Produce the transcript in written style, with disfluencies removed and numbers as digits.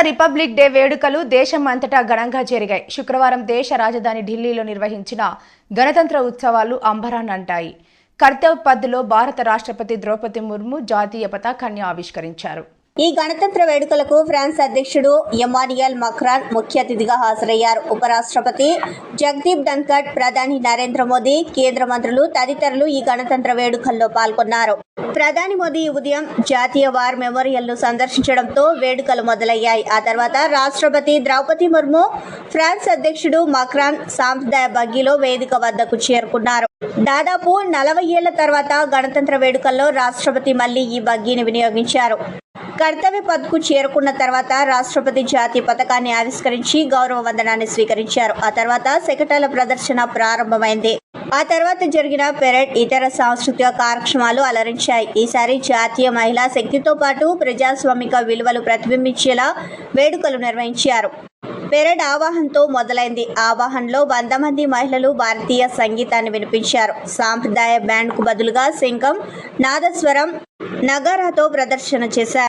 Republic day వేడుకలు దేశం అంతటా ఘనంగా జరిగాయి. శుక్రవారం దేశ రాజధాని ఢిల్లీలో నిర్వహించిన గణతంత్ర ఉత్సవాలు అంబరాన్నంటాయి. కర్తవ్య పథ్లో భారత రాష్ట్రపతి ద్రౌపది ముర్ము జాతీయ పతాకాన్ని ఆవిష్కరించారు. ఈ గణతంత్ర వేడుకలకు ఫ్రాన్స్ అధ్యక్షుడు ఎమాన్యుయల్ మక్రాన్ ముఖ్య అతిథిగా హాజరయ్యారు. ఉపరాష్ట్రపతి జగదీప్ ధన్కర్, ప్రధాని నరేంద్ర మోదీ, కేంద్ర మంత్రులు తదితరులు ఈ గణతంత్ర వేడుకల్లో పాల్గొన్నారు. ప్రధాని మోదీ ఉదయం జాతీయ వార్ మెమోరియల్ను సందర్శించడంతో వేడుకలు మొదలయ్యాయి. ఆ తర్వాత రాష్ట్రపతి ద్రౌపది ముర్ము, ఫ్రాన్స్ అధ్యక్షుడు మక్రాన్ సాంప్రదాయ బగ్గీలో వేదిక వద్దకు చేరుకున్నారు. దాదాపు 40 ఏళ్ల తర్వాత గణతంత్ర వేడుకల్లో రాష్ట్రపతి మళ్లీ ఈ బగ్గీని వినియోగించారు. కర్తవ్య పథ్కు చేరుకున్న తర్వాత రాష్ట్రపతి జాతీయ పతాకాన్ని ఆవిష్కరించి గౌరవ వందనాన్ని స్వీకరించారు. ఆ తర్వాత శకటాల ప్రదర్శన ప్రారంభమైంది. ఆ తర్వాత జరిగిన పెరేడ్, ఇతర సాంస్కృతిక కార్యక్రమాలు అలరించాయి. ఈసారి జాతీయ మహిళా శక్తితో పాటు ప్రజాస్వామిక విలువలు ప్రతిబింబించేలా వేడుకలు నిర్వహించారు. పెరేడ్ ఆవాహనతో మొదలైంది. ఆవాహనలో 100 మంది మహిళలు భారతీయ సంగీతాన్ని వినిపించారు. సాంప్రదాయ బ్యాండ్కు బదులుగా శంఖం, నాదస్వరం, నగారాతో ప్రదర్శన చేశారు.